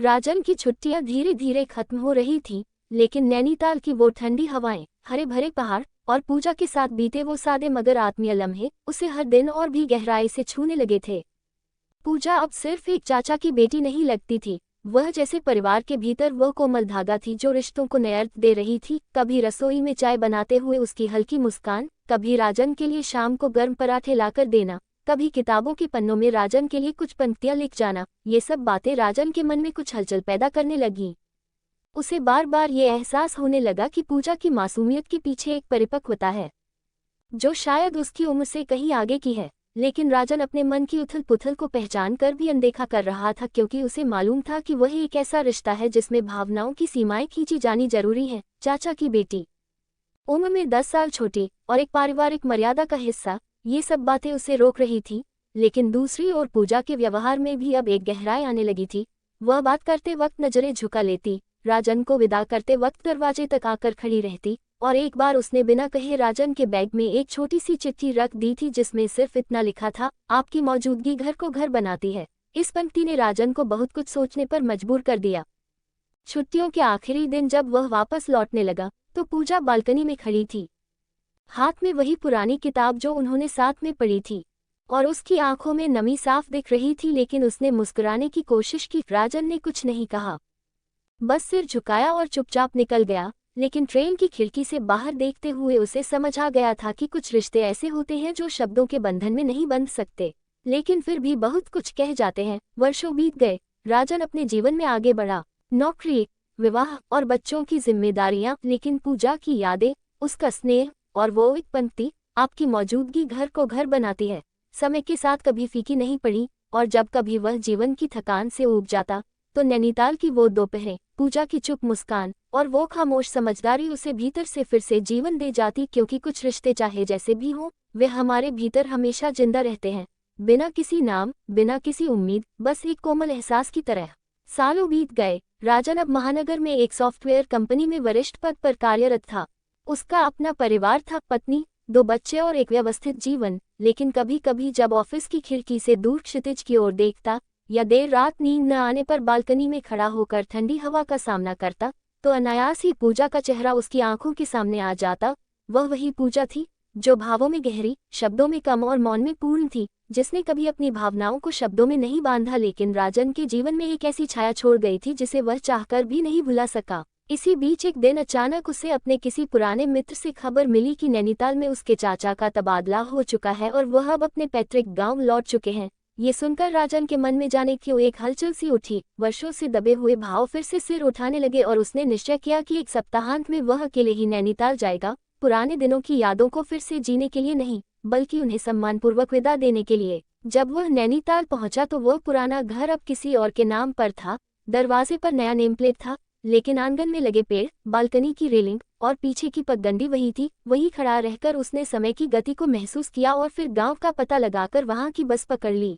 राजन की छुट्टियां धीरे धीरे खत्म हो रही थी, लेकिन नैनीताल की वो ठंडी हवाएं, हरे भरे पहाड़ और पूजा के साथ बीते वो सादे मगर आत्मीय लम्हे उसे हर दिन और भी गहराई से छूने लगे थे। पूजा अब सिर्फ एक चाचा की बेटी नहीं लगती थी, वह जैसे परिवार के भीतर वह कोमल धागा थी जो रिश्तों को नया अर्थ दे रही थी। कभी रसोई में चाय बनाते हुए उसकी हल्की मुस्कान, कभी राजन के लिए शाम को गर्म पराठे लाकर देना, कभी किताबों के पन्नों में राजन के लिए कुछ पंक्तियां लिख जाना, ये सब बातें राजन के मन में कुछ हलचल पैदा करने लगीं। उसे बार बार ये एहसास होने लगा कि पूजा की मासूमियत के पीछे एक परिपक्वता है जो शायद उसकी उम्र से कहीं आगे की है। लेकिन राजन अपने मन की उथल पुथल को पहचान कर भी अनदेखा कर रहा था, क्योंकि उसे मालूम था कि वह एक ऐसा रिश्ता है जिसमें भावनाओं की सीमाएं खींची जानी जरूरी है। चाचा की बेटी, उम्र में 10 साल छोटी और एक पारिवारिक मर्यादा का हिस्सा, ये सब बातें उसे रोक रही थी। लेकिन दूसरी ओर पूजा के व्यवहार में भी अब एक गहराई आने लगी थी। वह बात करते वक्त नजरें झुका लेती, राजन को विदा करते वक्त दरवाजे तक आकर खड़ी रहती, और एक बार उसने बिना कहे राजन के बैग में एक छोटी सी चिट्ठी रख दी थी जिसमें सिर्फ इतना लिखा था, आपकी मौजूदगी घर को घर बनाती है। इस पंक्ति ने राजन को बहुत कुछ सोचने पर मजबूर कर दिया। छुट्टियों के आखिरी दिन जब वह वापस लौटने लगा तो पूजा बालकनी में खड़ी थी, हाथ में वही पुरानी किताब जो उन्होंने साथ में पढ़ी थी, और उसकी आंखों में नमी साफ दिख रही थी। लेकिन उसने मुस्कुराने की कोशिश की। राजन ने कुछ नहीं कहा, बस सिर झुकाया और चुपचाप निकल गया। लेकिन ट्रेन की खिड़की से बाहर देखते हुए उसे समझ आ गया था कि कुछ रिश्ते ऐसे होते हैं जो शब्दों के बंधन में नहीं बंध सकते, लेकिन फिर भी बहुत कुछ कह जाते हैं। वर्षों बीत गए, राजन अपने जीवन में आगे बढ़ा, नौकरी, विवाह और बच्चों की जिम्मेदारियां, लेकिन पूजा की यादें, उसका स्नेह और वो एक पंक्ति, आपकी मौजूदगी घर को घर बनाती है, समय के साथ कभी फीकी नहीं पड़ी। और जब कभी वह जीवन की थकान से ऊब जाता तो नैनीताल की वो दोपहरें, पूजा की चुप मुस्कान और वो खामोश समझदारी उसे भीतर से फिर से जीवन दे जाती। क्योंकि कुछ रिश्ते चाहे जैसे भी हों, वे हमारे भीतर हमेशा जिंदा रहते हैं, बिना किसी नाम, बिना किसी उम्मीद, बस एक कोमल एहसास की तरह। सालों बीत गए, राजन अब महानगर में एक सॉफ्टवेयर कंपनी में वरिष्ठ पद पर कार्यरत था। उसका अपना परिवार था, पत्नी, 2 बच्चे और एक व्यवस्थित जीवन। लेकिन कभी कभी जब ऑफिस की खिड़की से दूर क्षितिज की ओर देखता या देर रात नींद न आने पर बालकनी में खड़ा होकर ठंडी हवा का सामना करता, तो अनायास ही पूजा का चेहरा उसकी आंखों के सामने आ जाता। वह वही पूजा थी जो भावों में गहरी, शब्दों में कम और मौन में पूर्ण थी, जिसने कभी अपनी भावनाओं को शब्दों में नहीं बांधा, लेकिन राजन के जीवन में एक ऐसी छाया छोड़ गई थी जिसे वह चाहकर भी नहीं भुला सका। इसी बीच एक दिन अचानक उसे अपने किसी पुराने मित्र से खबर मिली कि नैनीताल में उसके चाचा का तबादला हो चुका है और वह अब अपने पैतृक गांव लौट चुके हैं। ये सुनकर राजन के मन में जाने क्यों एक हलचल सी उठी। वर्षों से दबे हुए भाव फिर से सिर उठाने लगे और उसने निश्चय किया कि एक सप्ताहांत में वह अकेले ही नैनीताल जाएगा, पुराने दिनों की यादों को फिर से जीने के लिए नहीं, बल्कि उन्हें सम्मानपूर्वक विदा देने के लिए। जब वह नैनीताल पहुंचा तो वह पुराना घर अब किसी और के नाम पर था। दरवाजे पर नया नेम प्लेट था, लेकिन आंगन में लगे पेड़, बालकनी की रेलिंग और पीछे की पगडंडी वही थी। वहीं खड़ा रहकर उसने समय की गति को महसूस किया और फिर गांव का पता लगाकर वहां की बस पकड़ ली।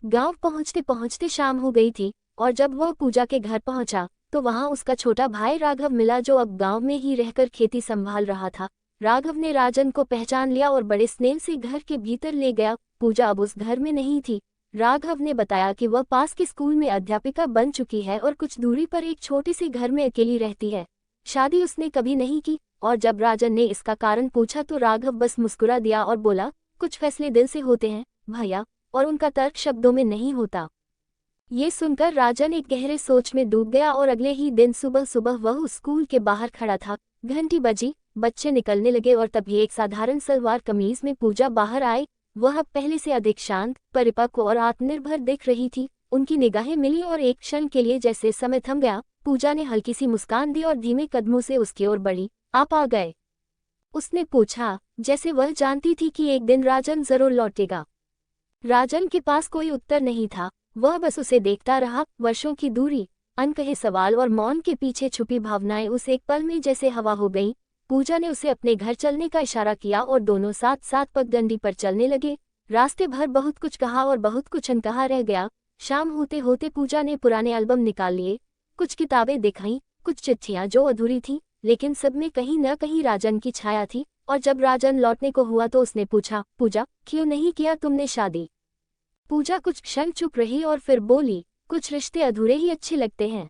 गांव पहुंचते पहुंचते शाम हो गई थी, और जब वह पूजा के घर पहुंचा तो वहां उसका छोटा भाई राघव मिला, जो अब गांव में ही रहकर खेती संभाल रहा था। राघव ने राजन को पहचान लिया और बड़े स्नेह से घर के भीतर ले गया। पूजा अब उस घर में नहीं थी। राघव ने बताया कि वह पास के स्कूल में अध्यापिका बन चुकी है और कुछ दूरी पर एक छोटे से घर में अकेली रहती है। शादी उसने कभी नहीं की, और जब राजन ने इसका कारण पूछा तो राघव बस मुस्कुरा दिया और बोला, कुछ फैसले दिल से होते हैं भैया, और उनका तर्क शब्दों में नहीं होता। ये सुनकर राजन एक गहरे सोच में डूब गया और अगले ही दिन सुबह सुबह वह स्कूल के बाहर खड़ा था। घंटी बजी, बच्चे निकलने लगे और तभी एक साधारण सलवार कमीज में पूजा बाहर आए। वह अब पहले से अधिक शांत, परिपक्व और आत्मनिर्भर दिख रही थी। उनकी निगाहें मिली और एक क्षण के लिए जैसे समय थम गया। पूजा ने हल्की सी मुस्कान दी और धीमे कदमों से उसकी ओर बढ़ी। आप आ गए? उसने पूछा, जैसे वह जानती थी कि एक दिन राजन जरूर लौटेगा। राजन के पास कोई उत्तर नहीं था, वह बस उसे देखता रहा। वर्षों की दूरी, अनकहे सवाल और मौन के पीछे छुपी भावनाएं उस एक पल में जैसे हवा हो गईं। पूजा ने उसे अपने घर चलने का इशारा किया और दोनों साथ साथ पगडंडी पर चलने लगे। रास्ते भर बहुत कुछ कहा और बहुत कुछ अनकहा रह गया। शाम होते होते पूजा ने पुराने एल्बम निकाल लिए, कुछ किताबें दिखाईं, कुछ चिट्ठियां जो अधूरी थीं, लेकिन सब में कहीं न कहीं राजन की छाया थी। और जब राजन लौटने को हुआ तो उसने पूछा, पूजा, क्यों नहीं किया तुमने शादी? पूजा कुछ क्षण चुप रही और फिर बोली, कुछ रिश्ते अधूरे ही अच्छे लगते हैं,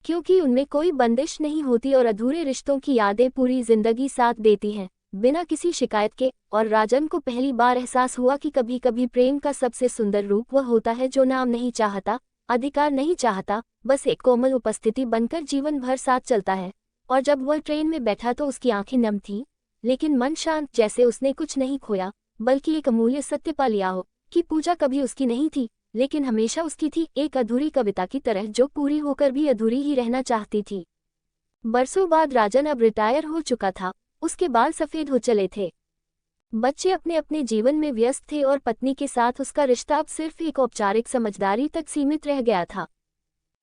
क्योंकि उनमें कोई बंदिश नहीं होती और अधूरे रिश्तों की यादें पूरी जिंदगी साथ देती हैं, बिना किसी शिकायत के। और राजन को पहली बार एहसास हुआ कि कभी कभी प्रेम का सबसे सुंदर रूप वह होता है जो नाम नहीं चाहता, अधिकार नहीं चाहता, बस एक कोमल उपस्थिति बनकर जीवन भर साथ चलता है। और जब वह ट्रेन में बैठा तो उसकी आंखें नम थीं, लेकिन मन शांत, जैसे उसने कुछ नहीं खोया, बल्कि एक अमूल्य सत्य पा लिया हो कि पूजा कभी उसकी नहीं थी, लेकिन हमेशा उसकी थी, एक अधूरी कविता की तरह जो पूरी होकर भी अधूरी ही रहना चाहती थी। बरसों बाद राजन अब रिटायर हो चुका था, उसके बाल सफेद हो चले थे, बच्चे अपने अपने जीवन में व्यस्त थे और पत्नी के साथ उसका रिश्ता अब सिर्फ एक औपचारिक समझदारी तक सीमित रह गया था।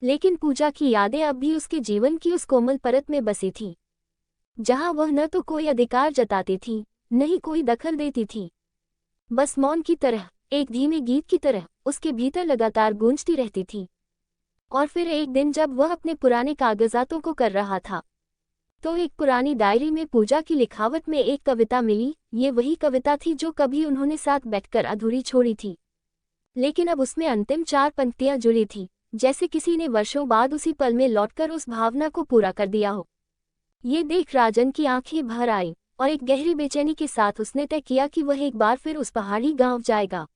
लेकिन पूजा की यादें अब भी उसके जीवन की उस कोमल परत में बसी थीं, जहां वह न तो कोई अधिकार जताती थी, न ही कोई दखल देती थी। बस मौन की तरह, एक धीमे गीत की तरह उसके भीतर लगातार गूंजती रहती थी। और फिर एक दिन जब वह अपने पुराने कागजातों को कर रहा था, तो एक पुरानी डायरी में पूजा की लिखावट में एक कविता मिली। ये वही कविता थी जो कभी उन्होंने साथ बैठकर अधूरी छोड़ी थी, लेकिन अब उसमें अंतिम 4 पंक्तियां जुड़ी थी, जैसे किसी ने वर्षों बाद उसी पल में लौटकर उस भावना को पूरा कर दिया हो। ये देख राजन की आंखें भर आई और एक गहरी बेचैनी के साथ उसने तय किया कि वह एक बार फिर उस पहाड़ी गांव जाएगा,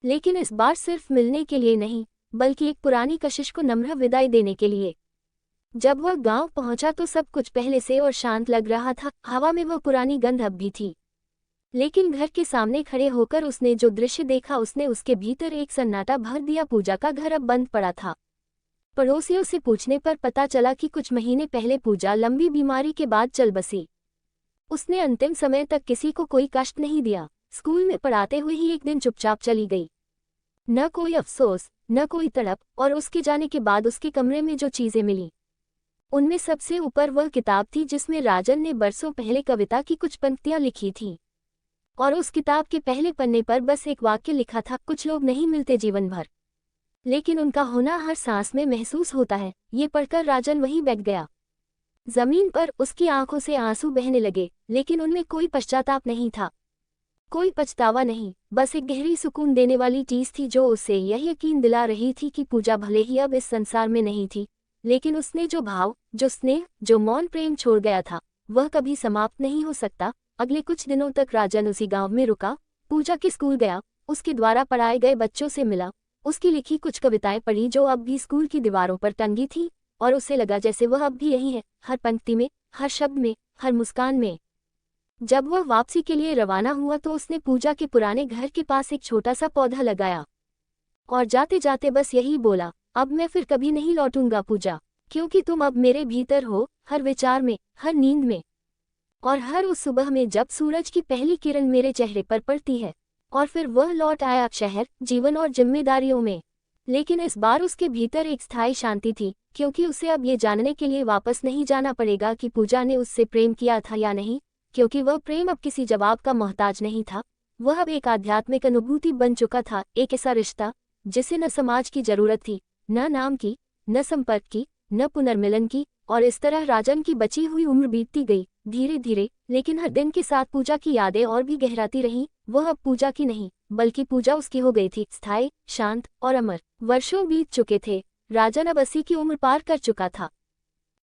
लेकिन इस बार सिर्फ मिलने के लिए नहीं, बल्कि एक पुरानी कशिश को नम्र विदाई देने के लिए। जब वह गांव पहुंचा तो सब कुछ पहले से और शांत लग रहा था, हवा में वह पुरानी गंध अब भी थी। लेकिन घर के सामने खड़े होकर उसने जो दृश्य देखा, उसने उसके भीतर एक सन्नाटा भर दिया। पूजा का घर अब बंद पड़ा था। पड़ोसियों से पूछने पर पता चला कि कुछ महीने पहले पूजा लंबी बीमारी के बाद चल बसी। उसने अंतिम समय तक किसी को कोई कष्ट नहीं दिया, स्कूल में पढ़ाते हुए ही एक दिन चुपचाप चली गई। न कोई अफसोस, न कोई तड़प, और उसके जाने के बाद उसके कमरे में जो चीजें मिली, उनमें सबसे ऊपर वह किताब थी जिसमें राजन ने बरसों पहले कविता की कुछ पंक्तियां लिखी थीं। और उस किताब के पहले पन्ने पर बस एक वाक्य लिखा था, कुछ लोग नहीं मिलते जीवन भर, लेकिन उनका होना हर सांस में महसूस होता है। ये पढ़कर राजन वहीं बैठ गया। जमीन पर उसकी आंखों से आंसू बहने लगे, लेकिन उनमें कोई पश्चाताप नहीं था, कोई पछतावा नहीं, बस एक गहरी सुकून देने वाली चीज थी जो उसे यह यकीन दिला रही थी कि पूजा भले ही अब इस संसार में नहीं थी, लेकिन उसने जो भाव, जो स्नेह, जो मौन प्रेम छोड़ गया था, वह कभी समाप्त नहीं हो सकता। अगले कुछ दिनों तक राजन उसी गांव में रुका, पूजा के स्कूल गया, उसके द्वारा पढ़ाए गए बच्चों से मिला, उसकी लिखी कुछ कविताएं पढ़ी जो अब भी स्कूल की दीवारों पर टंगी थी, और उसे लगा जैसे वह अब भी यही है, हर पंक्ति में, हर शब्द में, हर मुस्कान में। जब वह वापसी के लिए रवाना हुआ तो उसने पूजा के पुराने घर के पास एक छोटा सा पौधा लगाया, और जाते जाते बस यही बोला, अब मैं फिर कभी नहीं लौटूंगा पूजा, क्योंकि तुम अब मेरे भीतर हो, हर विचार में, हर नींद में, और हर उस सुबह में जब सूरज की पहली किरण मेरे चेहरे पर पड़ती है। और फिर वह लौट आया शहर, जीवन और जिम्मेदारियों में, लेकिन इस बार उसके भीतर एक स्थायी शांति थी, क्योंकि उसे अब ये जानने के लिए वापस नहीं जाना पड़ेगा कि पूजा ने उससे प्रेम किया था या नहीं, क्योंकि वह प्रेम अब किसी जवाब का मोहताज नहीं था। वह अब एक आध्यात्मिक अनुभूति बन चुका था, एक ऐसा रिश्ता जिसे न समाज की जरूरत थी, न नाम की, न संपर्क की, न पुनर्मिलन की। और इस तरह राजन की बची हुई उम्र बीतती गई, धीरे धीरे, लेकिन हर दिन के साथ पूजा की यादें और भी गहराती रहीं। वह अब पूजा की नहीं, बल्कि पूजा उसकी हो गई थी, स्थायी, शांत और अमर। वर्षों बीत चुके थे, राजन अब 80 की उम्र पार कर चुका था।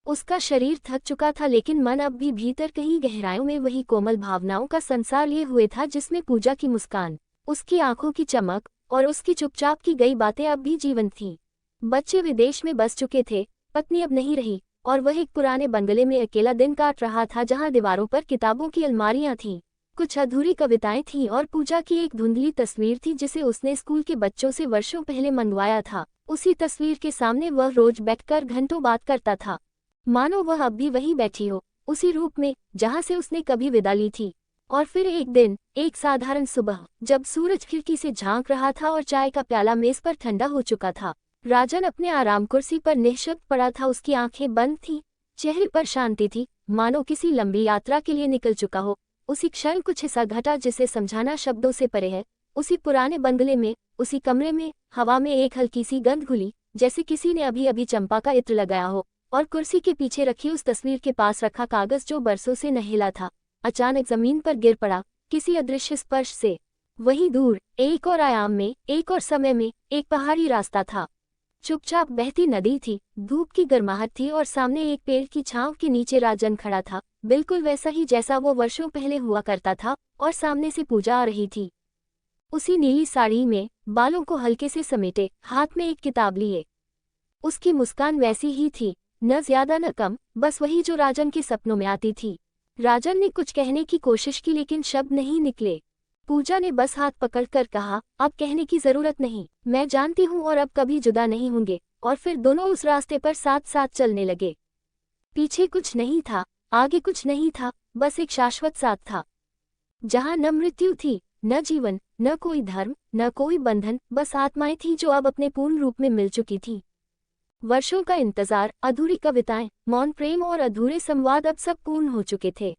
उसका शरीर थक चुका था, लेकिन मन अब भी भीतर कहीं गहराइयों में वही कोमल भावनाओं का संसार लिए हुए था जिसमें पूजा की मुस्कान, उसकी आंखों की चमक और उसकी चुपचाप की गई बातें अब भी जीवंत थीं। बच्चे विदेश में बस चुके थे, पत्नी अब नहीं रही, और वह एक पुराने बंगले में अकेला दिन काट रहा था जहां दीवारों पर किताबों की अलमारियां थीं, कुछ अधूरी कविताएं थीं और पूजा की एक धुंधली तस्वीर थी जिसे उसने स्कूल के बच्चों से वर्षों पहले मंगवाया था। उसी तस्वीर के सामने वह रोज बैठकर घंटों बात करता था, मानो वह अब भी वहीं बैठी हो, उसी रूप में जहां से उसने कभी विदा ली थी। और फिर एक दिन, एक साधारण सुबह, जब सूरज खिड़की से झांक रहा था और चाय का प्याला मेज पर ठंडा हो चुका था, राजन अपने आराम कुर्सी पर निःशब्द पड़ा था। उसकी आंखें बंद थीं, चेहरे पर शांति थी, मानो किसी लंबी यात्रा के लिए निकल चुका हो। उसी क्षण कुछ ऐसा घटा जिसे समझाना शब्दों से परे है। उसी पुराने बंगले में, उसी कमरे में, हवा में एक हल्की सी गंध घुली, जैसे किसी ने अभी अभी चंपा का इत्र लगाया हो। और कुर्सी के पीछे रखी उस तस्वीर के पास रखा कागज जो बरसों से न हिला था, अचानक जमीन पर गिर पड़ा, किसी अदृश्य स्पर्श से। वहीं दूर, एक और आयाम में, एक और समय में, एक पहाड़ी रास्ता था चुपचाप बहती नदी थी, धूप की गर्माहट थी और सामने एक पेड़ की छांव के नीचे राजन खड़ा था, बिल्कुल वैसा ही जैसा वो वर्षों पहले हुआ करता था, और सामने से पूजा आ रही थी। उसी नीली साड़ी में, बालों को हल्के से समेटे, हाथ में एक किताब लिए। उसकी मुस्कान वैसी ही थी, न ज्यादा न कम, बस वही जो राजन के सपनों में आती थी। राजन ने कुछ कहने की कोशिश की लेकिन शब्द नहीं निकले। पूजा ने बस हाथ पकड़कर कहा, अब कहने की जरूरत नहीं, मैं जानती हूँ और अब कभी जुदा नहीं होंगे। और फिर दोनों उस रास्ते पर साथ साथ चलने लगे। पीछे कुछ नहीं था, आगे कुछ नहीं था, बस एक शाश्वत साथ था, जहाँ न मृत्यु थी, न जीवन, न कोई धर्म, न कोई बंधन, बस आत्माएं थी जो अब अपने पूर्ण रूप में मिल चुकी थी। वर्षों का इंतजार, अधूरी कविताएं, मौन प्रेम और अधूरे संवाद अब सब पूर्ण हो चुके थे।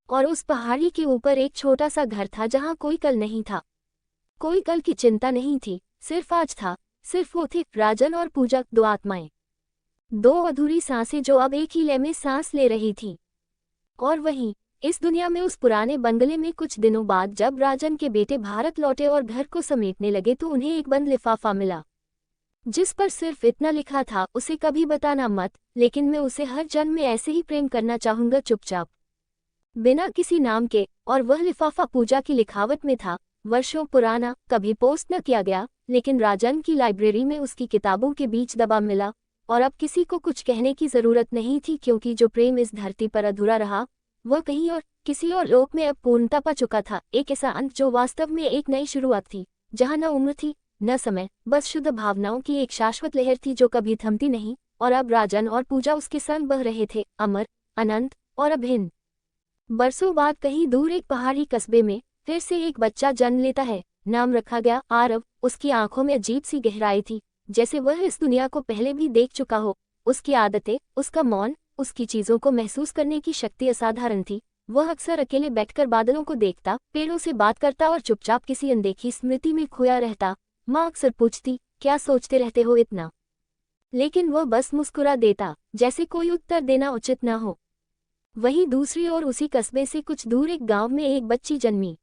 और उस पहाड़ी के ऊपर एक छोटा सा घर था जहाँ कोई कल नहीं था, कोई कल की चिंता नहीं थी, सिर्फ आज था। सिर्फ वो थे, राजन और पूजा, दो आत्माएं, दो अधूरी सांसें जो अब एक ही लय में सांस ले रही थी। और वहीं इस दुनिया में, उस पुराने बंगले में, कुछ दिनों बाद जब राजन के बेटे भारत लौटे और घर को समेटने लगे तो उन्हें एक बंद लिफाफा मिला, जिस पर सिर्फ इतना लिखा था, उसे कभी बताना मत, लेकिन मैं उसे हर जन्म में ऐसे ही प्रेम करना चाहूंगा, चुपचाप, बिना किसी नाम के। और वह लिफाफा पूजा की लिखावट में था, वर्षों पुराना, कभी पोस्ट न किया गया, लेकिन राजन की लाइब्रेरी में उसकी किताबों के बीच दबा मिला। और अब किसी को कुछ कहने की जरूरत नहीं थी, क्योंकि जो प्रेम इस धरती पर अधूरा रहा, वह कहीं और, किसी और लोक में अब पूर्णता पा चुका था। एक ऐसा अंत जो वास्तव में एक नई शुरुआत थी, जहाँ न उम्र थी न समय, बस शुद्ध भावनाओं की एक शाश्वत लहर थी जो कभी थमती नहीं। और अब राजन और पूजा उसके संग बह रहे थे, अमर, अनंत और अभिन्न। बरसों बाद कहीं दूर एक पहाड़ी कस्बे में फिर से एक बच्चा जन्म लेता है। नाम रखा गया आरव। उसकी आंखों में अजीब सी गहराई थी, जैसे वह इस दुनिया को पहले भी देख चुका हो। उसकी आदतें, उसका मौन, उसकी चीजों को महसूस करने की शक्ति असाधारण थी। वह अक्सर अकेले बैठकर बादलों को देखता, पेड़ों से बात करता और चुपचाप किसी अनदेखी स्मृति में खोया रहता। माँ अक्सर पूछती, क्या सोचते रहते हो इतना, लेकिन वह बस मुस्कुरा देता, जैसे कोई उत्तर देना उचित न हो। वहीं दूसरी ओर उसी कस्बे से कुछ दूर एक गांव में एक बच्ची जन्मी।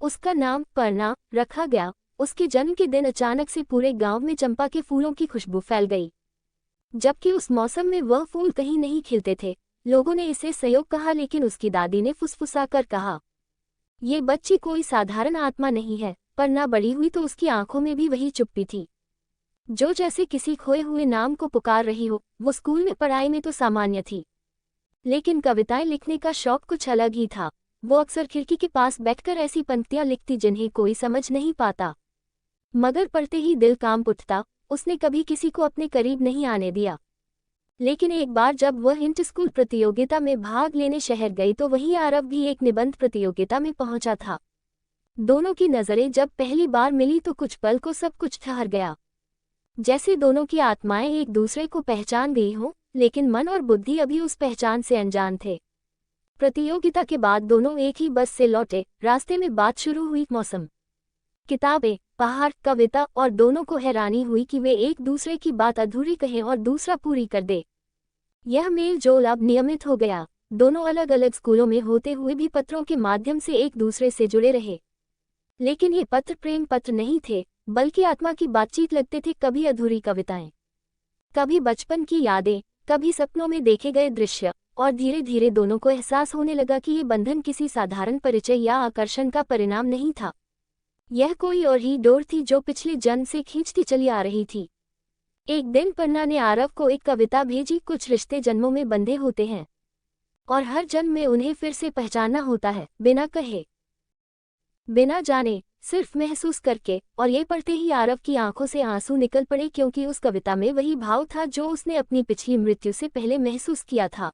उसका नाम पर्णा रखा गया। उसके जन्म के दिन अचानक से पूरे गांव में चंपा के फूलों की खुशबू फैल गई, जबकि उस मौसम में वह फूल कहीं नहीं खिलते थे। लोगों ने इसे संयोग कहा, लेकिन उसकी दादी ने फुसफुसाकर कहा, ये बच्ची कोई साधारण आत्मा नहीं है। पर्णा बड़ी हुई तो उसकी आंखों में भी वही चुप्पी थी, जो जैसे किसी खोए हुए नाम को पुकार रही हो। वो स्कूल में पढ़ाई में तो सामान्य थी, लेकिन कविताएं लिखने का शौक कुछ अलग ही था। वो अक्सर खिड़की के पास बैठकर ऐसी पंक्तियां लिखती जिन्हें कोई समझ नहीं पाता, मगर पढ़ते ही दिल कांप उठता। उसने कभी किसी को अपने करीब नहीं आने दिया, लेकिन एक बार जब वह इंटर स्कूल प्रतियोगिता में भाग लेने शहर गई तो वहीं आरव भी एक निबंध प्रतियोगिता में पहुंचा था। दोनों की नजरें जब पहली बार मिली तो कुछ पल को सब कुछ ठहर गया, जैसे दोनों की आत्माएं एक दूसरे को पहचान गई हों, लेकिन मन और बुद्धि अभी उस पहचान से अनजान थे। प्रतियोगिता के बाद दोनों एक ही बस से लौटे। रास्ते में बात शुरू हुई मौसम, किताबें, पहाड़, कविता, और दोनों को हैरानी हुई कि वे एक दूसरे की बात अधूरी कहें और दूसरा पूरी कर दे। यह मेल जोल अब नियमित हो गया। दोनों अलग अलग स्कूलों में होते हुए भी पत्रों के माध्यम से एक दूसरे से जुड़े रहे, लेकिन ये पत्र प्रेम पत्र नहीं थे, बल्कि आत्मा की बातचीत लगते थे। कभी अधूरी कविताएं, कभी बचपन की यादें, कभी सपनों में देखे गए दृश्य। और धीरे धीरे दोनों को एहसास होने लगा कि ये बंधन किसी साधारण परिचय या आकर्षण का परिणाम नहीं था। यह कोई और ही डोर थी जो पिछले जन्म से खींचती चली आ रही थी। एक दिन पर्णा ने आरव को एक कविता भेजी। कुछ रिश्ते जन्मों में बंधे होते हैं और हर जन्म में उन्हें फिर से पहचानना होता है, बिना कहे, बिना जाने, सिर्फ महसूस करके। और ये पढ़ते ही आरव की आंखों से आंसू निकल पड़े, क्योंकि उस कविता में वही भाव था जो उसने अपनी पिछली मृत्यु से पहले महसूस किया था।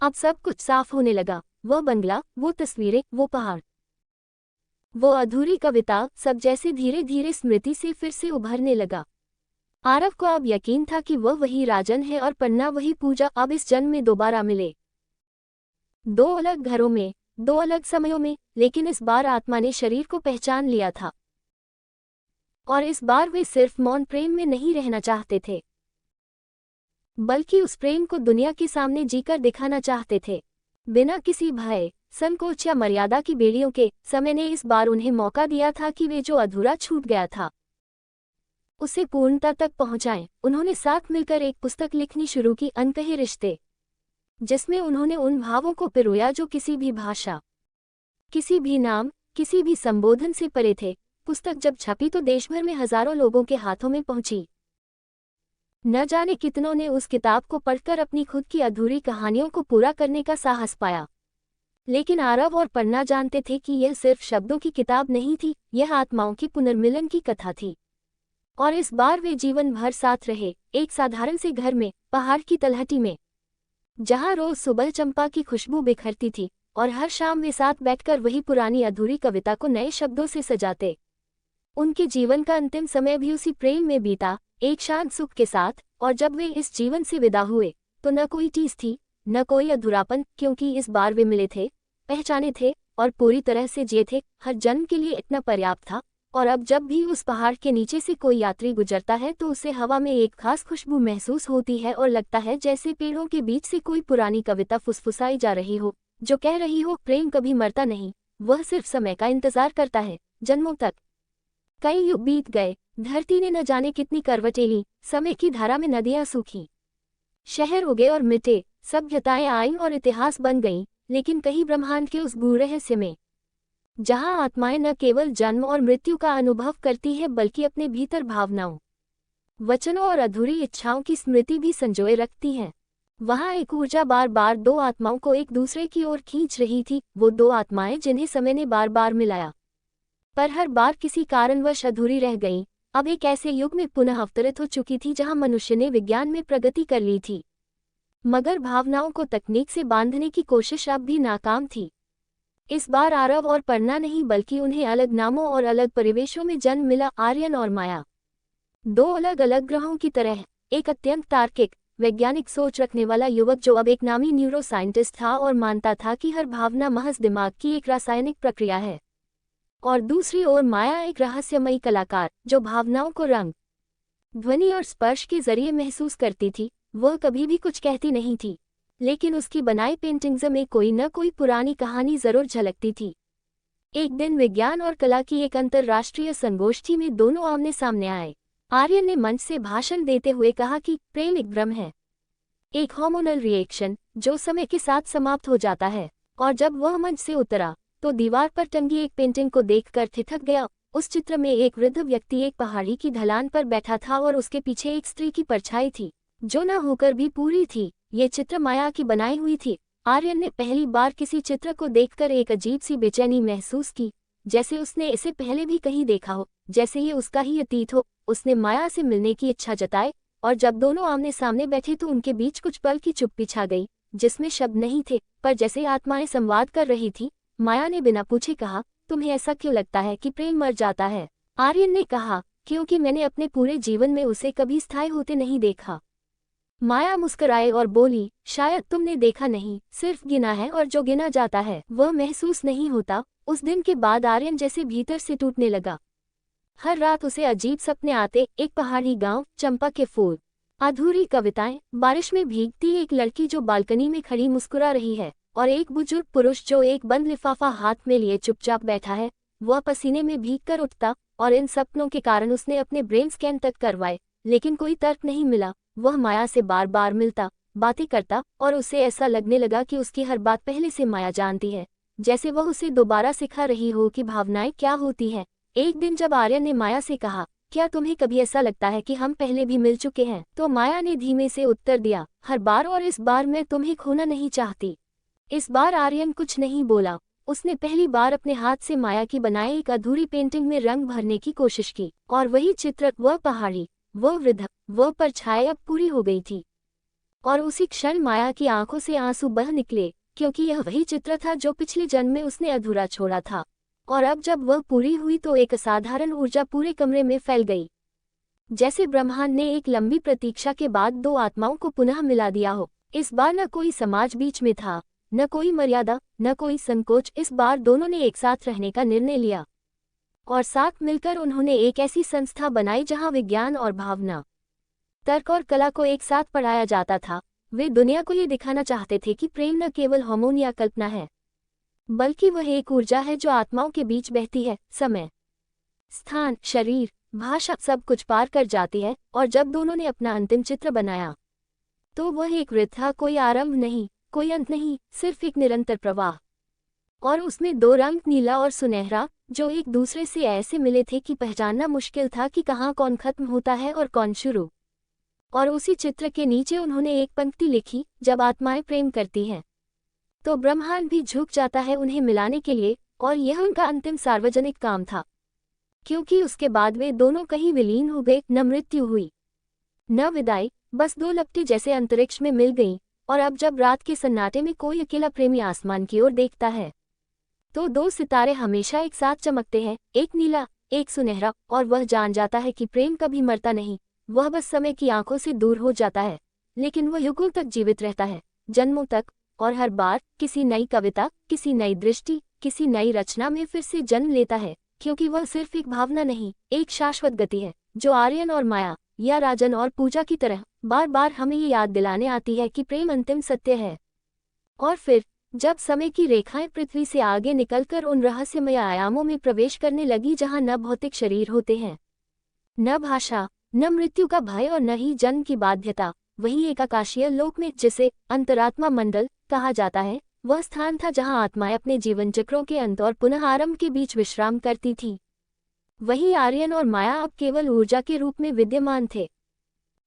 अब सब कुछ साफ होने लगा। वो बंगला, वो तस्वीरें, वो पहाड़, वो अधूरी कविता, सब जैसे धीरे धीरे स्मृति से फिर से उभरने लगा। आरव को अब यकीन था कि वह वही राजन है और पन्ना वही पूजा, अब इस जन्म में दोबारा मिले। दो अलग घरों में, दो अलग समयों में, लेकिन इस बार आत्मा ने शरीर को पहचान लिया था। और इस बार वे सिर्फ मौन प्रेम में नहीं रहना चाहते थे, बल्कि उस प्रेम को दुनिया के सामने जीकर दिखाना चाहते थे, बिना किसी भय, संकोच या मर्यादा की बेड़ियों के। समय ने इस बार उन्हें मौका दिया था कि वे जो अधूरा छूट गया था उसे पूर्णता तक पहुंचाएं। उन्होंने साथ मिलकर एक पुस्तक लिखनी शुरू की, अनकहे रिश्ते, जिसमें उन्होंने उन भावों को पिरोया जो किसी भी भाषा, किसी भी नाम, किसी भी संबोधन से परे थे। पुस्तक जब छपी तो देश भर में हजारों लोगों के हाथों में पहुंची। न जाने कितनों ने उस किताब को पढ़कर अपनी खुद की अधूरी कहानियों को पूरा करने का साहस पाया। लेकिन आरव और पन्ना जानते थे कि यह सिर्फ शब्दों की किताब नहीं थी, यह आत्माओं की पुनर्मिलन की कथा थी। और इस बार वे जीवन भर साथ रहे, एक साधारण से घर में, पहाड़ की तलहटी में, जहां रोज सुबह चंपा की खुशबू बिखरती थी और हर शाम वे साथ बैठकर वही पुरानी अधूरी कविता को नए शब्दों से सजाते। उनके जीवन का अंतिम समय भी उसी प्रेम में बीता, एक शांत सुख के साथ। और जब वे इस जीवन से विदा हुए तो न कोई टीस थी, न कोई अधूरापन, क्योंकि इस बार वे मिले थे, पहचाने थे और पूरी तरह से जिए थे। हर जन्म के लिए इतना पर्याप्त था। और अब जब भी उस पहाड़ के नीचे से कोई यात्री गुजरता है तो उसे हवा में एक खास खुशबू महसूस होती है और लगता है जैसे पेड़ों के बीच से कोई पुरानी कविता फुसफुसाई जा रही हो, जो कह रही हो, प्रेम कभी मरता नहीं, वह सिर्फ समय का इंतजार करता है, जन्मों तक। कई युग बीत गए, धरती ने न जाने कितनी करवटें लीं, समय की धारा में नदियां सूखीं, शहर उगे और मिटे, सभ्यताएं आईं और इतिहास बन गईं। लेकिन कहीं ब्रह्मांड के उस गूढ़ रहस्य में, जहां आत्माएं न केवल जन्म और मृत्यु का अनुभव करती है बल्कि अपने भीतर भावनाओं, वचनों और अधूरी इच्छाओं की स्मृति भी संजोए रखती हैं, वहां एक ऊर्जा बार बार दो आत्माओं को एक दूसरे की ओर खींच रही थी। वो दो आत्माएं जिन्हें समय ने बार बार मिलाया, पर हर बार किसी कारणवश अधूरी रह गईं, अब एक ऐसे युग में पुनः अवतरित हो चुकी थी जहां मनुष्य ने विज्ञान में प्रगति कर ली थी, मगर भावनाओं को तकनीक से बांधने की कोशिश अब भी नाकाम थी। इस बार आरव और पन्ना नहीं, बल्कि उन्हें अलग नामों और अलग परिवेशों में जन्म मिला, आर्यन और माया। दो अलग अलग ग्रहों की तरह। एक अत्यंत तार्किक, वैज्ञानिक सोच रखने वाला युवक जो अब एक नामी न्यूरो साइंटिस्ट था और मानता था कि हर भावना महज दिमाग की एक रासायनिक प्रक्रिया है। और दूसरी ओर माया, एक रहस्यमयी कलाकार जो भावनाओं को रंग, ध्वनि और स्पर्श के जरिए महसूस करती थी। वह कभी भी कुछ कहती नहीं थी, लेकिन उसकी बनाई पेंटिंग्स में कोई न कोई पुरानी कहानी जरूर झलकती थी। एक दिन विज्ञान और कला की एक अंतर्राष्ट्रीय संगोष्ठी में दोनों आमने सामने आए। आर्यन ने मंच से भाषण देते हुए कहा कि प्रेम एक भ्रम है, एक हार्मोनल रिएक्शन जो समय के साथ समाप्त हो जाता है। और जब वह मंच से उतरा तो दीवार पर टंगी एक पेंटिंग को देखकर ठिठक गया। उस चित्र में एक वृद्ध व्यक्ति एक पहाड़ी की ढलान पर बैठा था और उसके पीछे एक स्त्री की परछाई थी, जो न होकर भी पूरी थी। ये चित्र माया की बनाई हुई थी। आर्यन ने पहली बार किसी चित्र को देखकर एक अजीब सी बेचैनी महसूस की, जैसे उसने इसे पहले भी कहीं देखा हो, जैसे ये उसका ही अतीत हो। उसने माया से मिलने की इच्छा जताई और जब दोनों आमने सामने बैठे तो उनके बीच कुछ पल की चुप्पी छा गई, जिसमें शब्द नहीं थे, पर जैसे आत्माएं संवाद कर रही थी। माया ने बिना पूछे कहा, तुम्हें ऐसा क्यों लगता है कि प्रेम मर जाता है? आर्यन ने कहा, क्योंकि मैंने अपने पूरे जीवन में उसे कभी स्थायी होते नहीं देखा। माया मुस्कुराए और बोली, शायद तुमने देखा नहीं, सिर्फ गिना है, और जो गिना जाता है वह महसूस नहीं होता। उस दिन के बाद आर्यन जैसे भीतर से टूटने लगा। हर रात उसे अजीब सपने आते, एक पहाड़ी गांव, चंपा के फूल, अधूरी कविताएं, बारिश में भीगती एक लड़की जो बालकनी में खड़ी मुस्कुरा रही है, और एक बुजुर्ग पुरुष जो एक बंद लिफाफा हाथ में लिए चुपचाप बैठा है। वह पसीने में भीग कर उठता और इन सपनों के कारण उसने अपने ब्रेन स्कैन तक करवाए, लेकिन कोई तर्क नहीं मिला। वह माया से बार बार मिलता, बातें करता और उसे ऐसा लगने लगा कि उसकी हर बात पहले से माया जानती है, जैसे वह उसे दोबारा सिखा रही हो कि भावनाएं क्या होती हैं। एक दिन जब आर्यन ने माया से कहा, क्या तुम्हें कभी ऐसा लगता है कि हम पहले भी मिल चुके हैं? तो माया ने धीमे से उत्तर दिया, हर बार, और इस बार मैं तुम्हें खोना नहीं चाहती। इस बार आर्यन कुछ नहीं बोला। उसने पहली बार अपने हाथ से माया की बनाई एक अधूरी पेंटिंग में रंग भरने की कोशिश की, और वही चित्र, वह पहाड़ी, वह वृद्ध, वह परछाई अब पूरी हो गई थी। और उसी क्षण माया की आंखों से आंसू बह निकले, क्योंकि यह वही चित्र था जो पिछले जन्म में उसने अधूरा छोड़ा था। और अब जब वह पूरी हुई तो एक असाधारण ऊर्जा पूरे कमरे में फैल गई, जैसे ब्रह्मांड ने एक लंबी प्रतीक्षा के बाद दो आत्माओं को पुनः मिला दिया हो। इस बार न कोई समाज बीच में था, न कोई मर्यादा, न कोई संकोच। इस बार दोनों ने एक साथ रहने का निर्णय लिया और साथ मिलकर उन्होंने एक ऐसी संस्था बनाई जहां विज्ञान और भावना, तर्क और कला को एक साथ पढ़ाया जाता था। वे दुनिया को ये दिखाना चाहते थे कि प्रेम न केवल हार्मोन या कल्पना है, बल्कि वह एक ऊर्जा है जो आत्माओं के बीच बहती है। समय, स्थान, शरीर, भाषा सब कुछ पार कर जाती है, और जब दोनों ने अपना अंतिम चित्र बनाया तो वह एक वृत्त था, कोई आरंभ नहीं, कोई अंत नहीं, सिर्फ एक निरंतर प्रवाह। और उसमें दो रंग, नीला और सुनहरा, जो एक दूसरे से ऐसे मिले थे कि पहचानना मुश्किल था कि कहाँ कौन खत्म होता है और कौन शुरू। और उसी चित्र के नीचे उन्होंने एक पंक्ति लिखी, जब आत्माएं प्रेम करती हैं तो ब्रह्मांड भी झुक जाता है उन्हें मिलाने के लिए। और यह उनका अंतिम सार्वजनिक काम था, क्योंकि उसके बाद वे दोनों कहीं विलीन हो गए, न मृत्यु हुई न विदाई, बस दो लपटें जैसे अंतरिक्ष में मिल गईं। और अब जब रात के सन्नाटे में कोई अकेला प्रेमी आसमान की ओर देखता है तो दो सितारे हमेशा एक साथ चमकते हैं, एक नीला, एक सुनहरा, और वह जान जाता है कि प्रेम कभी मरता नहीं, वह बस समय की आंखों से दूर हो जाता है, लेकिन वह युगों तक जीवित रहता है, जन्मों तक। और हर बार किसी नई कविता, किसी नई दृष्टि, किसी नई रचना में फिर से जन्म लेता है, क्योंकि वह सिर्फ एक भावना नहीं, एक शाश्वत गति है, जो आर्यन और माया या राजन और पूजा की तरह बार बार हमें ये याद दिलाने आती है कि प्रेम अंतिम सत्य है। और फिर जब समय की रेखाएं पृथ्वी से आगे निकलकर उन रहस्यमय आयामों में प्रवेश करने लगी जहां न भौतिक शरीर होते हैं, न भाषा, न मृत्यु का भय और न ही जन्म की बाध्यता, वहीं एक आकाशीय लोक में, जिसे अंतरात्मा मंडल कहा जाता है, वह स्थान था जहां आत्माएं अपने जीवन चक्रों के अंत और पुनः आरंभ के बीच विश्राम करती थीं। वहीं आर्यन और माया अब केवल ऊर्जा के रूप में विद्यमान थे।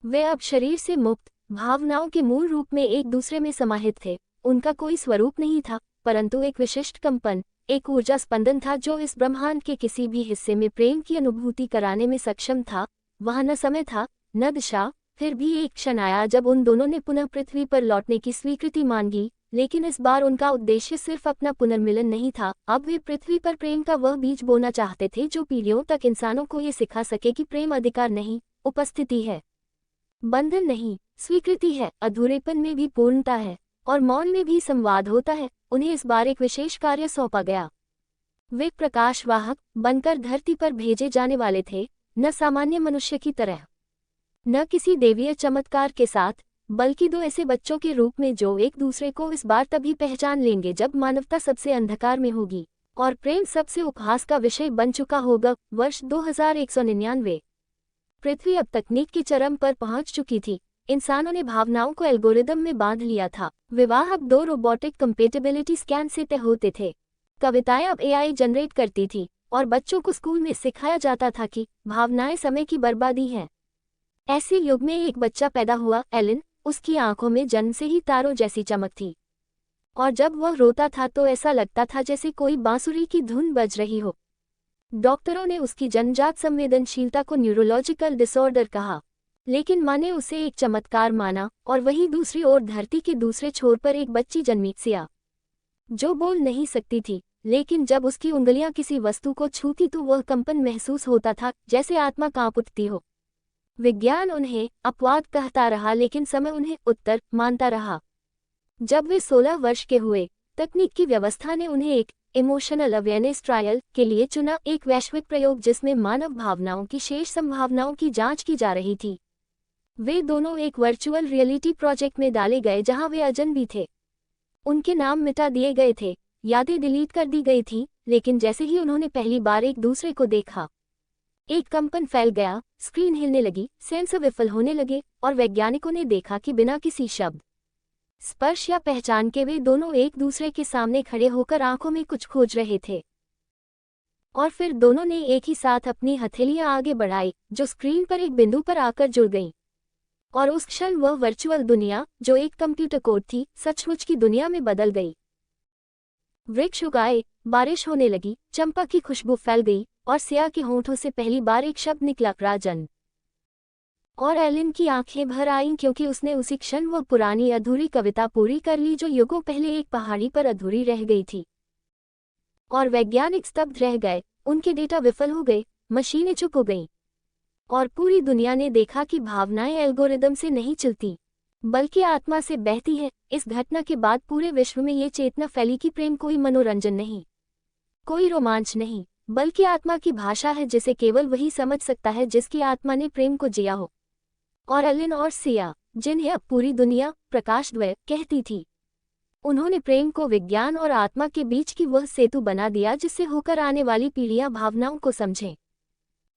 वे अब शरीर से मुक्त, भावनाओं के मूल रूप में एक दूसरे में समाहित थे। उनका कोई स्वरूप नहीं था, परंतु एक विशिष्ट कंपन, एक ऊर्जा स्पंदन था जो इस ब्रह्मांड के किसी भी हिस्से में प्रेम की अनुभूति कराने में सक्षम था। वहां न समय था, न दिशा। फिर भी एक क्षण आया जब उन दोनों ने पुनः पृथ्वी पर लौटने की स्वीकृति मांगी, लेकिन इस बार उनका उद्देश्य सिर्फ अपना पुनर्मिलन नहीं था। अब वे पृथ्वी पर प्रेम का वह बीज बोना चाहते थे जो पीढ़ियों तक इंसानों को ये सिखा सके कि प्रेम अधिकार नहीं, उपस्थिति है, बंधन नहीं, स्वीकृति है, अधूरेपन में भी पूर्णता है, और मौन में भी संवाद होता है। उन्हें इस बार एक विशेष कार्य सौंपा गया। वे प्रकाशवाहक बनकर धरती पर भेजे जाने वाले थे, न सामान्य मनुष्य की तरह, न किसी देवीय चमत्कार के साथ, बल्कि दो ऐसे बच्चों के रूप में जो एक दूसरे को इस बार तभी पहचान लेंगे जब मानवता सबसे अंधकार में होगी और प्रेम सबसे उपहास का विषय बन चुका होगा। वर्ष 2199। पृथ्वी अब तकनीक के चरम पर पहुंच चुकी थी। इंसानों ने भावनाओं को एल्गोरिदम में बांध लिया था। विवाह अब 2 रोबोटिक कंपेटेबिलिटी स्कैन से तय होते थे। कविताएं अब एआई जनरेट करती थी, और बच्चों को स्कूल में सिखाया जाता था कि भावनाएं समय की बर्बादी हैं। ऐसे युग में एक बच्चा पैदा हुआ, एलन। उसकी आंखों में जन्म से ही तारों जैसी चमक थी, और जब वह रोता था तो ऐसा लगता था जैसे कोई बांसुरी की धुन बज रही हो। डॉक्टरों ने उसकी जन्मजात संवेदनशीलता को न्यूरोलॉजिकल डिसऑर्डर कहा, लेकिन माँ ने उसे एक चमत्कार माना। और वहीं दूसरी ओर धरती के दूसरे छोर पर एक बच्ची जन्मी, सिया, जो बोल नहीं सकती थी, लेकिन जब उसकी उंगलियां किसी वस्तु को छूती तो वह कंपन महसूस होता था, जैसे आत्मा कांप उठती हो। विज्ञान उन्हें अपवाद कहता रहा, लेकिन समय उन्हें उत्तर मानता रहा। जब वे 16 वर्ष के हुए, तकनीक की व्यवस्था ने उन्हें एक इमोशनल अवेयरनेस ट्रायल के लिए चुना, एक वैश्विक प्रयोग जिसमें मानव भावनाओं की शेष संभावनाओं की जांच की जा रही थी। वे दोनों एक वर्चुअल रियलिटी प्रोजेक्ट में डाले गए जहां वे अजनबी थे। उनके नाम मिटा दिए गए थे, यादें डिलीट कर दी गई थी, लेकिन जैसे ही उन्होंने पहली बार एक दूसरे को देखा, एक कंपन फैल गया, स्क्रीन हिलने लगी, सेंसर विफल होने लगे, और वैज्ञानिकों ने देखा कि बिना किसी शब्द, स्पर्श या पहचान के वे दोनों एक दूसरे के सामने खड़े होकर आंखों में कुछ खोज रहे थे। और फिर दोनों ने एक ही साथ अपनी हथेलियां आगे बढ़ाई, जो स्क्रीन पर एक बिंदु पर आकर जुड़ गईं। और उस क्षण वह वर्चुअल दुनिया, जो एक कंप्यूटर कोड थी, सचमुच की दुनिया में बदल गई। वृक्ष उगाए, बारिश होने लगी, चंपा की खुशबू फैल गई, और सिया के होंठों से पहली बार एक शब्द निकला, राजन। और एलिन की आंखें भर आईं, क्योंकि उसने उसी क्षण वह पुरानी अधूरी कविता पूरी कर ली जो युगों पहले एक पहाड़ी पर अधूरी रह गई थी। और वैज्ञानिक स्तब्ध रह गए, उनके डेटा विफल हो गए, मशीनें चुप हो गईं, और पूरी दुनिया ने देखा कि भावनाएं एल्गोरिदम से नहीं चलती, बल्कि आत्मा से बहती हैं। इस घटना के बाद पूरे विश्व में ये चेतना फैली कि प्रेम कोई मनोरंजन नहीं, कोई रोमांच नहीं, बल्कि आत्मा की भाषा है जिसे केवल वही समझ सकता है जिसकी आत्मा ने प्रेम को जिया हो। और एलिन और सिया, जिन्हें अब पूरी दुनिया प्रकाशद्वय कहती थी, उन्होंने प्रेम को विज्ञान और आत्मा के बीच की वह सेतु बना दिया जिससे होकर आने वाली पीढ़ियां भावनाओं को समझें,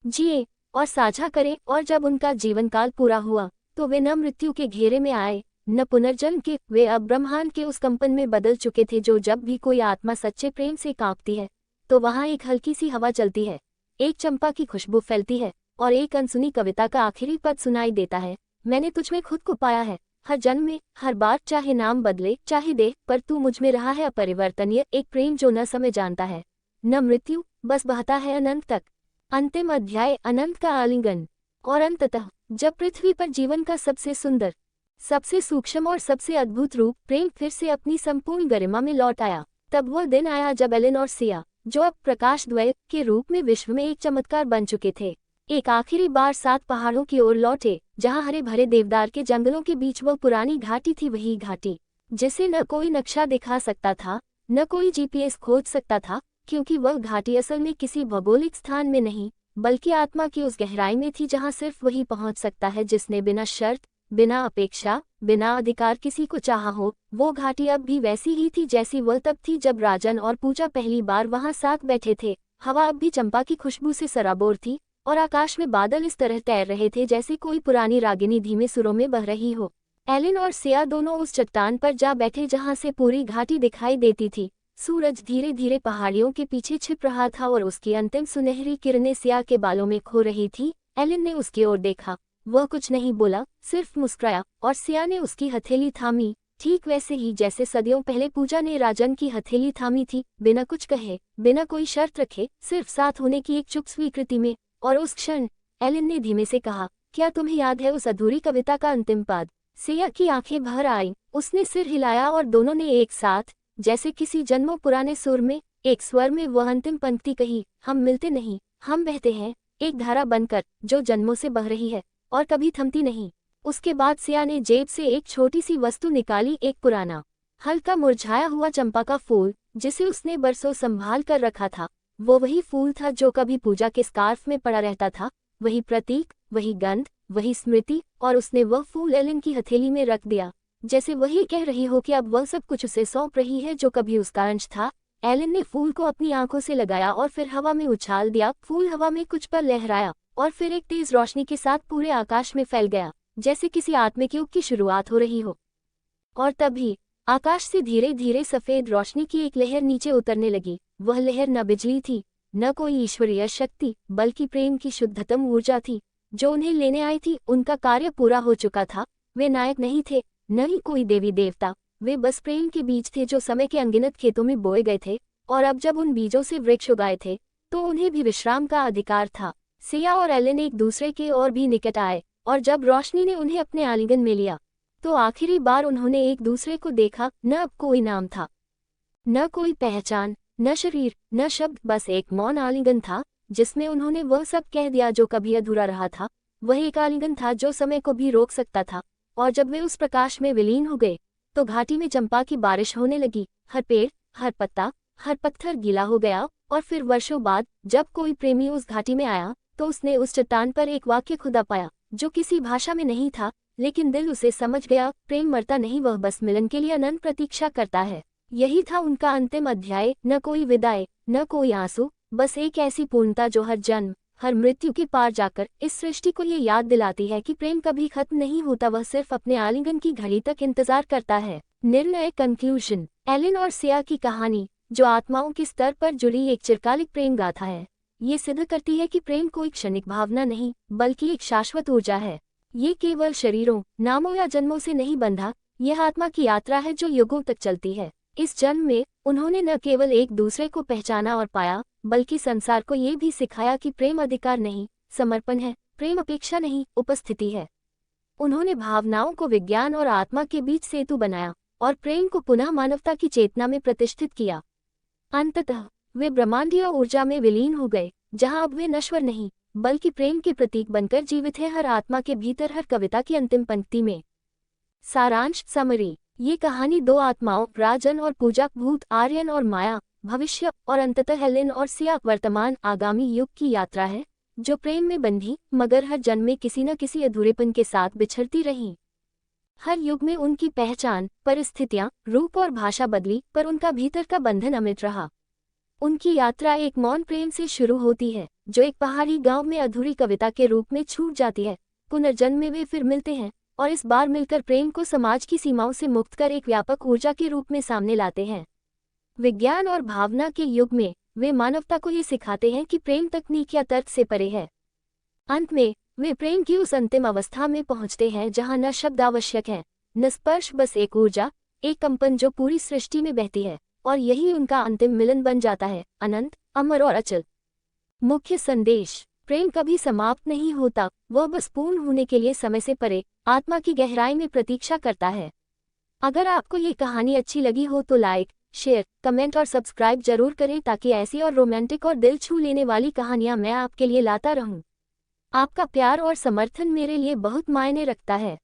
जिए और साझा करें। और जब उनका जीवन काल पूरा हुआ तो वे न मृत्यु के घेरे में आए न पुनर्जन्म के। वे अब ब्रह्मांड के उस कंपन में बदल चुके थे जो जब भी कोई आत्मा सच्चे प्रेम से कांपती है तो वहां एक हल्की सी हवा चलती है, एक चंपा की खुशबू फैलती है और एक अनसुनी कविता का आखिरी पद सुनाई देता है। मैंने तुझ में खुद को पाया है, हर जन्म में, हर बार, चाहे नाम बदले चाहे देह, पर तू मुझ में रहा है अपरिवर्तनीय, एक प्रेम जो न समय जानता है न मृत्यु, बस बहता है अनंत तक। अंतिम अध्याय, अनंत का आलिंगन। और अंततः जब पृथ्वी पर जीवन का सबसे सुंदर, सबसे सूक्ष्म और सबसे अद्भुत रूप प्रेम फिर से अपनी संपूर्ण गरिमा में लौट आया, तब वह दिन आया जब एलेन और सिया, जो अब प्रकाश द्वय के रूप में विश्व में एक चमत्कार बन चुके थे, एक आखिरी बार 7 पहाड़ों की ओर लौटे, जहां हरे भरे देवदार के जंगलों के बीच वह पुरानी घाटी थी, वही घाटी जिसे न कोई नक्शा दिखा सकता था न कोई जीपीएस खोज सकता था, क्योंकि वह घाटी असल में किसी भौगोलिक स्थान में नहीं बल्कि आत्मा की उस गहराई में थी जहां सिर्फ वही पहुंच सकता है जिसने बिना शर्त, बिना अपेक्षा, बिना अधिकार किसी को चाहा हो। वो घाटी अब भी वैसी ही थी जैसी वह तब थी जब राजन और पूजा पहली बार वहां साथ बैठे थे। हवा अब भी चंपा की खुशबू से सराबोर थी और आकाश में बादल इस तरह तैर रहे थे जैसे कोई पुरानी रागिनी धीमे सुरों में बह रही हो। एलेन और सिया दोनों उस चट्टान पर जा बैठे जहां से पूरी घाटी दिखाई देती थी। सूरज धीरे धीरे पहाड़ियों के पीछे छिप रहा था और उसकी अंतिम सुनहरी किरणें सिया के बालों में खो रही थी। एलेन ने उसकी ओर देखा, वह कुछ नहीं बोला, सिर्फ मुस्कुराया, और सिया ने उसकी हथेली थामी, ठीक वैसे ही जैसे सदियों पहले पूजा ने राजन की हथेली थामी थी, बिना कुछ कहे, बिना कोई शर्त रखे, सिर्फ साथ होने की एक चुप स्वीकृति में। और उस क्षण एलेन ने धीमे से कहा, क्या तुम्हें याद है उस अधूरी कविता का अंतिम पद? सिया की आंखें भर आईं, उसने सिर हिलाया और दोनों ने एक साथ, जैसे किसी जन्मों पुराने सुर में, एक स्वर में वह अंतिम पंक्ति कही, हम मिलते नहीं, हम बहते हैं, एक धारा बनकर जो जन्मों से बह रही है और कभी थमती नहीं। उसके बाद सिया ने जेब से एक छोटी सी वस्तु निकाली, एक पुराना, हल्का मुरझाया हुआ चंपा का फूल जिसे उसने बरसों संभाल कर रखा था। वो वही फूल था जो कभी पूजा के स्कार्फ में पड़ा रहता था, वही प्रतीक, वही गंध, वही स्मृति। और उसने वह फूल एलेन की हथेली में रख दिया, जैसे वही कह रही हो कि अब वह सब कुछ उसे सौंप रही है जो कभी उसका अंश था। एलेन ने फूल को अपनी आंखों से लगाया और फिर हवा में उछाल दिया। फूल हवा में कुछ पल लहराया और फिर एक तेज रोशनी के साथ पूरे आकाश में फैल गया, जैसे किसी आत्मिक युग की शुरुआत हो रही हो। और तभी आकाश से धीरे धीरे सफेद रोशनी की एक लहर नीचे उतरने लगी। वह लहर न बिजली थी, न कोई ईश्वरीय शक्ति, बल्कि प्रेम की शुद्धतम ऊर्जा थी जो उन्हें लेने आई थी। उनका कार्य पूरा हो चुका था। वे नायक नहीं थे, न ही कोई देवी देवता, वे बस प्रेम के बीज थे जो समय के अनगिनत खेतों में बोए गए थे। और अब जब उन बीजों से वृक्ष उगाए थे तो उन्हें भी विश्राम का अधिकार था। सिया और एलेन एक दूसरे के और भी निकट आए, और जब रोशनी ने उन्हें अपने आलिंगन में लिया तो आखिरी बार उन्होंने एक दूसरे को देखा। न अब कोई नाम था, न कोई पहचान, न शरीर, न शब्द, बस एक मौन आलिंगन था जिसमें उन्होंने वह सब कह दिया जो कभी अधूरा रहा था। वह एक आलिंगन था जो समय को भी रोक सकता था। और जब वे उस प्रकाश में विलीन हो गए तो घाटी में चंपा की बारिश होने लगी। हर पेड़, हर पत्ता, हर पत्थर गीला हो गया। और फिर वर्षों बाद जब कोई प्रेमी उस घाटी में आया तो उसने उस चट्टान पर एक वाक्य खुदा पाया जो किसी भाषा में नहीं था, लेकिन दिल उसे समझ गया। प्रेम मरता नहीं, वह बस मिलन के लिए अनंत प्रतीक्षा करता है। यही था उनका अंतिम अध्याय। न कोई विदाई, न कोई आंसू, बस एक ऐसी पूर्णता जो हर जन्म, हर मृत्यु के पार जाकर इस सृष्टि को ये याद दिलाती है कि प्रेम कभी खत्म नहीं होता, वह सिर्फ अपने आलिंगन की घड़ी तक इंतजार करता है। निर्णय, कंक्लूजन। एलेन और सिया की कहानी, जो आत्माओं के स्तर पर जुड़ी एक चिरकालिक प्रेम गाथा है, ये सिद्ध करती है कि प्रेम कोई क्षणिक भावना नहीं बल्कि एक शाश्वत ऊर्जा है। ये केवल शरीरों, नामों या जन्मों से नहीं बंधा, यह आत्मा की यात्रा है जो युगों तक चलती है। इस जन्म में उन्होंने न केवल एक दूसरे को पहचाना और पाया, बल्कि संसार को ये भी सिखाया कि प्रेम अधिकार नहीं, समर्पण है। प्रेम अपेक्षा नहीं, उपस्थिति है। उन्होंने भावनाओं को विज्ञान और आत्मा के बीच सेतु बनाया और प्रेम को पुनः मानवता की चेतना में प्रतिष्ठित किया। अंततः वे ब्रह्मांडीय ऊर्जा में विलीन हो गए, जहां अब वे नश्वर नहीं बल्कि प्रेम के प्रतीक बनकर जीवित है, हर आत्मा के भीतर, हर कविता की अंतिम पंक्ति में। सारांश, समरी। ये कहानी 2 आत्माओं, राजन और पूजा, भूत, आर्यन और माया, भविष्य और अंततः एलेन और सिया, वर्तमान, आगामी युग की यात्रा है जो प्रेम में बंधी मगर हर जन्म में किसी न किसी अधूरेपन के साथ बिछड़ती रही। हर युग में उनकी पहचान, परिस्थितियां, रूप और भाषा बदली, पर उनका भीतर का बंधन अमिट रहा। उनकी यात्रा एक मौन प्रेम से शुरू होती है जो एक पहाड़ी गांव में अधूरी कविता के रूप में छूट जाती है। पुनर्जन्म में वे फिर मिलते हैं और इस बार मिलकर प्रेम को समाज की सीमाओं से मुक्त कर एक व्यापक ऊर्जा के रूप में सामने लाते हैं। विज्ञान और भावना के युग में वे मानवता को ये सिखाते हैं कि प्रेम तकनीक या तर्क से परे है। अंत में वे प्रेम की उस अंतिम अवस्था में पहुंचते हैं जहां न शब्द आवश्यक है, न स्पर्श, बस एक ऊर्जा, एक कंपन जो पूरी सृष्टि में बहती है, और यही उनका अंतिम मिलन बन जाता है, अनंत, अमर और अचल। मुख्य संदेश: प्रेम कभी समाप्त नहीं होता, वह बस पूर्ण होने के लिए समय से परे, आत्मा की गहराई में प्रतीक्षा करता है। अगर आपको ये कहानी अच्छी लगी हो तो लाइक, शेयर, कमेंट और सब्सक्राइब जरूर करें ताकि ऐसी और रोमांटिक और दिल छू लेने वाली कहानियां मैं आपके लिए लाता रहूं। आपका प्यार और समर्थन मेरे लिए बहुत मायने रखता है।